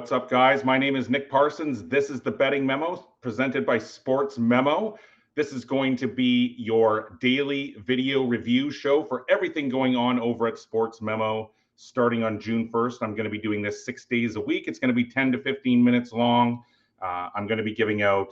What's up, guys? My name is Nick Parsons. This is the Betting Memo presented by Sports Memo. This is going to be your daily video review show for everything going on over at Sports Memo. Starting on June 1st, I'm going to be doing this 6 days a week. It's going to be 10 to 15 minutes long. I'm going to be giving out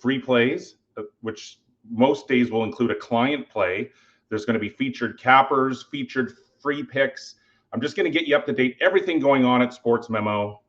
free plays, which most days will include a client play. There's going to be featured cappers, featured free picks. I'm just going to get you up to date, everything going on at Sports Memo.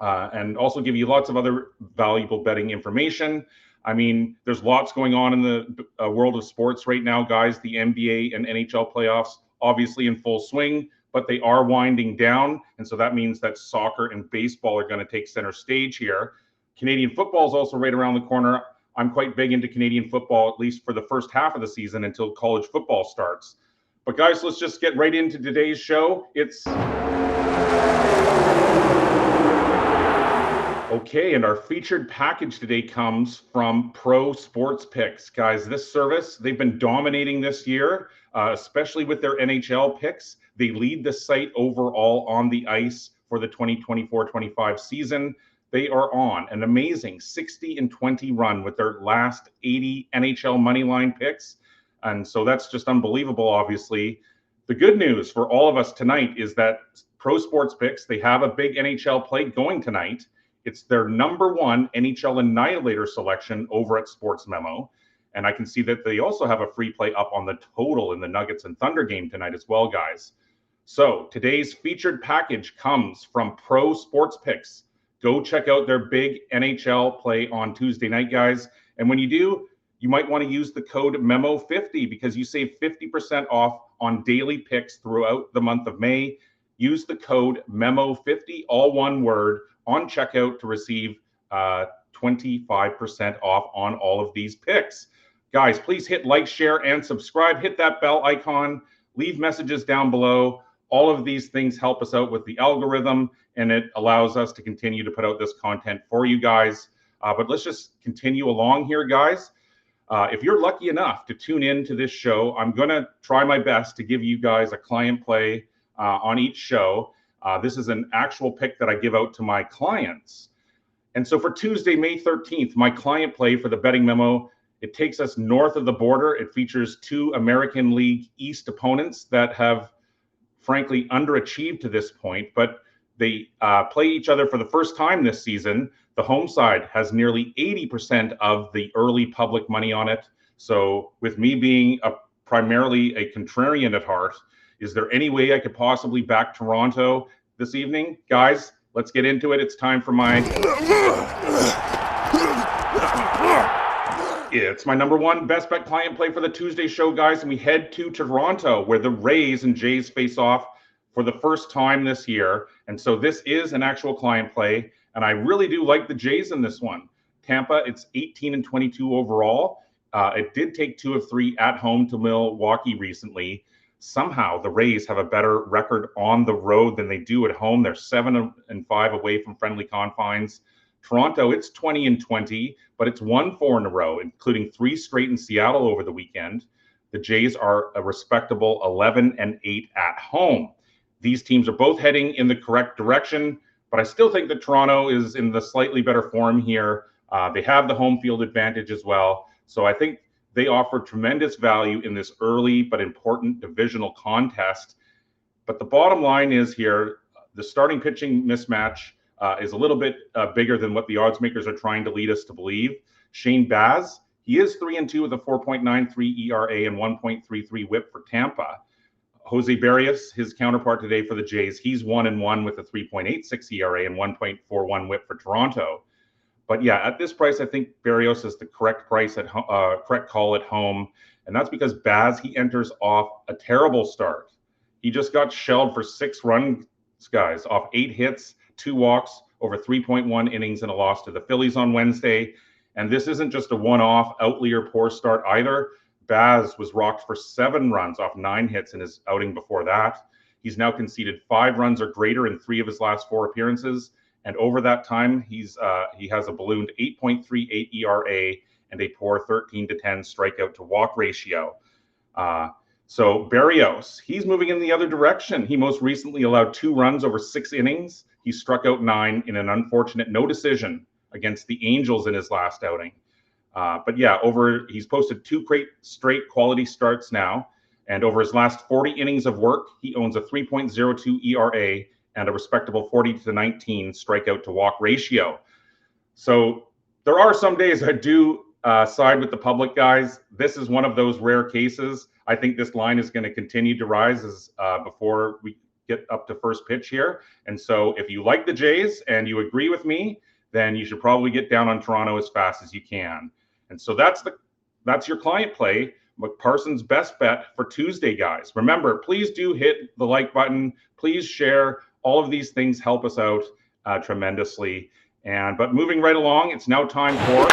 And also give you lots of other valuable betting information. I mean, there's lots going on in the world of sports right now, guys. The NBA and NHL playoffs, obviously in full swing, but they are winding down. And so that means that soccer and baseball are going to take center stage here. Canadian football is also right around the corner. I'm quite big into Canadian football, at least for the first half of the season until college football starts. But guys, let's just get right into today's show. Okay, and our featured package today comes from Pro Sports Picks. Guys, this service, they've been dominating this year, especially with their NHL picks. They lead the site overall on the ice for the 2024-25 season. They are on an amazing 60-20 run with their last 80 NHL moneyline picks. And so that's just unbelievable, obviously. The good news for all of us tonight is that Pro Sports Picks, they have a big NHL play going tonight. It's their number one NHL Annihilator selection over at Sports Memo. And I can see that they also have a free play up on the total in the Nuggets and Thunder game tonight as well, guys. So today's featured package comes from Pro Sports Picks. Go check out their big NHL play on Tuesday night, guys. And when you do, you might want to use the code MEMO50 because you save 50% off on daily picks throughout the month of May. Use the code MEMO50, all one word, on checkout to receive 25% off on all of these picks. Guys, please hit like, share, and subscribe. Hit that bell icon. Leave messages down below. All of these things help us out with the algorithm, and it allows us to continue to put out this content for you guys. But let's just continue along here, guys. If you're lucky enough to tune in to this show, I'm going to try my best to give you guys a client play on each show. This is an actual pick that I give out to my clients. And so for Tuesday, May 13th, my client play for the Betting Memo, it takes us north of the border. It features two American League East opponents that have, frankly, underachieved to this point, but they play each other for the first time this season. The home side has nearly 80% of the early public money on it. So with me being primarily a contrarian at heart, is there any way I could possibly back Toronto this evening? Guys, let's get into it. It's time for it's my number one best bet client play for the Tuesday show, guys. And we head to Toronto where the Rays and Jays face off for the first time this year. And so this is an actual client play. And I really do like the Jays in this one. Tampa, it's 18-22 overall. It did take 2 of 3 at home to Milwaukee recently. Somehow the Rays have a better record on the road than they do at home. They're 7-5 away from friendly confines. Toronto, it's 20-20, but it's won 4 in a row, including 3 straight in Seattle over the weekend. The Jays are a respectable 11-8 at home. These teams are both heading in the correct direction, but I still think that Toronto is in the slightly better form here. They have the home field advantage as well. So I think they offer tremendous value in this early but important divisional contest. But the bottom line is here, the starting pitching mismatch is a little bit bigger than what the odds makers are trying to lead us to believe. Shane Baz, he is 3-2 with a 4.93 ERA and 1.33 WHIP for Tampa. Jose Barrios, his counterpart today for the Jays, he's 1-1 with a 3.86 ERA and 1.41 WHIP for Toronto. But yeah, at this price, I think Barrios is the correct price correct call at home, and that's because Baz, he enters off a terrible start. He just got shelled for 6 runs, guys, off 8 hits, 2 walks, over 3.1 innings, and a loss to the Phillies on Wednesday. And this isn't just a one-off outlier poor start either. Baz was rocked for 7 runs off 9 hits in his outing before that. He's now conceded 5 runs or greater in 3 of his last 4 appearances. And over that time, he has a ballooned 8.38 ERA and a poor 13-10 strikeout to walk ratio. So Berrios, he's moving in the other direction. He most recently allowed 2 runs over 6 innings. He struck out 9 in an unfortunate no decision against the Angels in his last outing. But yeah, he's posted 2 straight quality starts now. And over his last 40 innings of work, he owns a 3.02 ERA and a respectable 40-19 strikeout to walk ratio. So there are some days I do side with the public, guys. This is one of those rare cases. I think this line is going to continue to rise before we get up to first pitch here. And so if you like the Jays and you agree with me, then you should probably get down on Toronto as fast as you can. And so that's your client play, Nick Parsons' best bet for Tuesday, guys. Remember, please do hit the like button. Please share. All of these things help us out tremendously. But moving right along, it's now time for...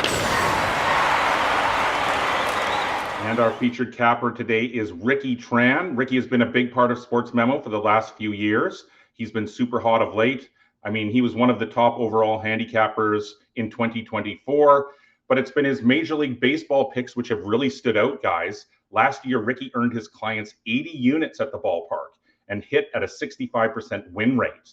And our featured capper today is Ricky Tran. Ricky has been a big part of Sports Memo for the last few years. He's been super hot of late. I mean, he was one of the top overall handicappers in 2024, but it's been his Major League Baseball picks which have really stood out, guys. Last year, Ricky earned his clients 80 units at the ballpark and hit at a 65% win rate.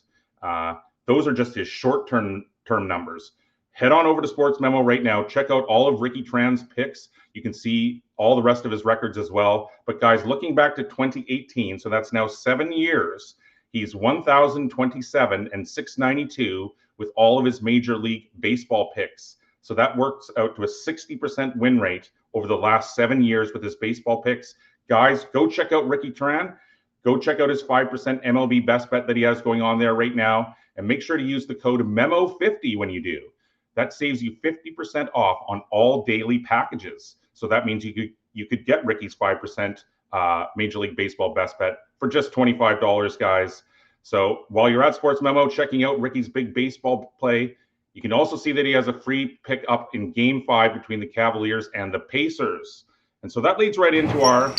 Those are just his short-term numbers. Head on over to Sports Memo right now. Check out all of Ricky Tran's picks. You can see all the rest of his records as well. But guys, looking back to 2018, so that's now 7 years, he's 1,027 and 692 with all of his Major League Baseball picks. So that works out to a 60% win rate over the last 7 years with his baseball picks. Guys, go check out Ricky Tran. Go check out his 5% MLB best bet that he has going on there right now. And make sure to use the code MEMO50 when you do. That saves you 50% off on all daily packages. So that means you could get Ricky's 5% Major League Baseball best bet for just $25, guys. So while you're at Sports Memo checking out Ricky's big baseball play, you can also see that he has a free pick up in Game 5 between the Cavaliers and the Pacers. And so that leads right into our...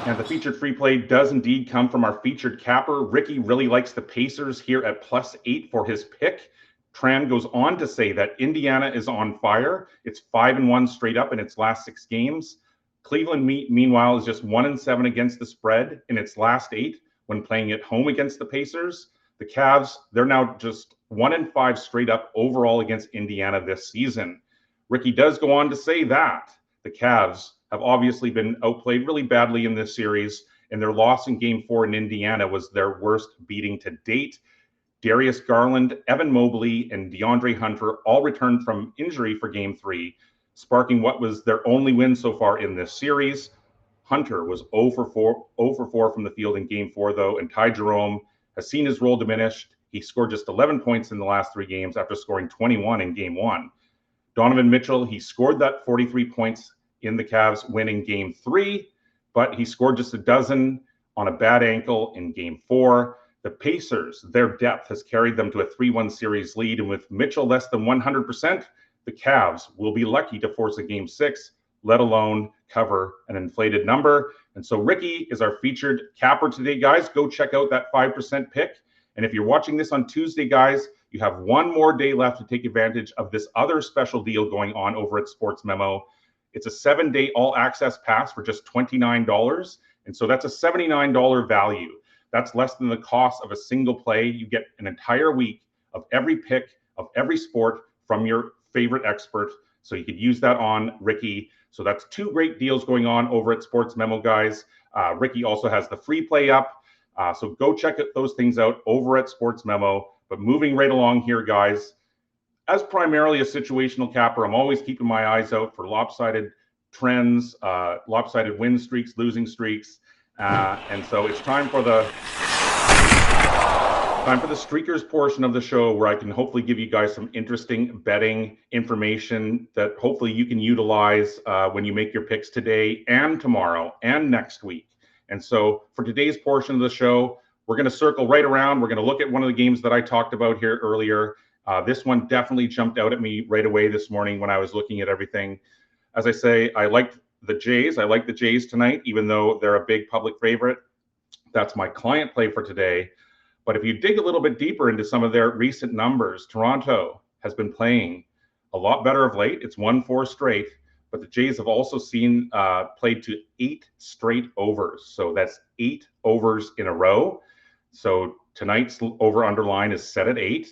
And the featured free play does indeed come from our featured capper. Ricky really likes the Pacers here at +8 for his pick. Tran goes on to say that Indiana is on fire. It's 5-1 straight up in its last 6 games. Cleveland, meanwhile, is just 1-7 against the spread in its last 8 when playing at home against the Pacers. The Cavs, they're now just 1-5 straight up overall against Indiana this season. Ricky does go on to say that the Cavs have obviously been outplayed really badly in this series, and their loss in Game 4 in Indiana was their worst beating to date. Darius Garland, Evan Mobley, and DeAndre Hunter all returned from injury for Game 3, sparking what was their only win so far in this series. Hunter was 0 for 4 from the field in Game 4, though, and Ty Jerome has seen his role diminished. He scored just 11 points in the last 3 games after scoring 21 in Game 1. Donovan Mitchell, he scored that 43 points in the Cavs win in Game 3, but he scored just a dozen on a bad ankle in Game 4. The Pacers, their depth has carried them to a 3-1 series lead, and with Mitchell less than 100%, the Cavs will be lucky to force a Game 6, let alone cover an inflated number. And so Ricky is our featured capper today, guys. Go check out that 5% pick. And if you're watching this on Tuesday, guys, you have one more day left to take advantage of this other special deal going on over at Sports Memo. It's a 7-day all-access pass for just $29. And so that's a $79 value. That's less than the cost of a single play. You get an entire week of every pick of every sport from your favorite expert. So you could use that on Ricky. So that's 2 great deals going on over at Sports Memo, guys. Ricky also has the free play up. So go check those things out over at Sports Memo. But moving right along here, guys, as primarily a situational capper, I'm always keeping my eyes out for lopsided trends, lopsided win streaks, losing streaks. And so it's time for the streakers portion of the show, where I can hopefully give you guys some interesting betting information that hopefully you can utilize when you make your picks today and tomorrow and next week. And so for today's portion of the show, we're going to circle right around. We're going to look at one of the games that I talked about here earlier. This one definitely jumped out at me right away this morning when I was looking at everything. As I say, I liked the Jays. I like the Jays tonight, even though they're a big public favorite. That's my client play for today. But if you dig a little bit deeper into some of their recent numbers, Toronto has been playing a lot better of late. It's won 4 straight, but the Jays have also seen played to 8 straight overs. So that's 8 overs in a row. So tonight's over-under line is set at 8.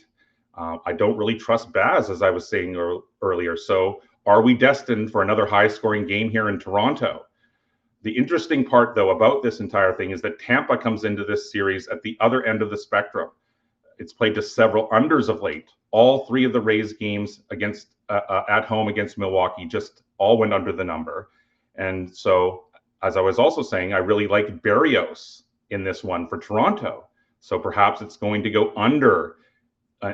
I don't really trust Baz, as I was saying earlier. So are we destined for another high-scoring game here in Toronto? The interesting part, though, about this entire thing is that Tampa comes into this series at the other end of the spectrum. It's played to several unders of late. All 3 of the Rays games against at home against Milwaukee just all went under the number. And so, as I was also saying, I really like Berrios in this one for Toronto. So perhaps it's going to go under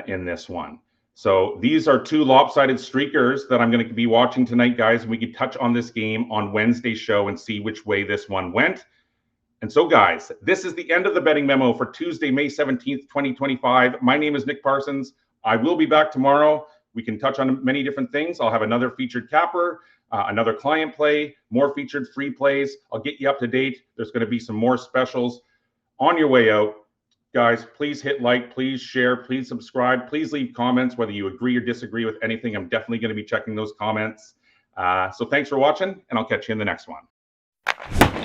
in this one. So these are 2 lopsided streakers that I'm going to be watching tonight, guys. And we can touch on this game on Wednesday's show and see which way this one went. And so, guys, this is the end of the betting memo for Tuesday, May 17th, 2025. My name is Nick Parsons. I will be back tomorrow. We can touch on many different things. I'll have another featured capper, another client play, more featured free plays. I'll get you up to date. There's going to be some more specials on your way out. Guys, please hit like, please share, please subscribe, please leave comments, whether you agree or disagree with anything. I'm definitely going to be checking those comments. So thanks for watching, and I'll catch you in the next one.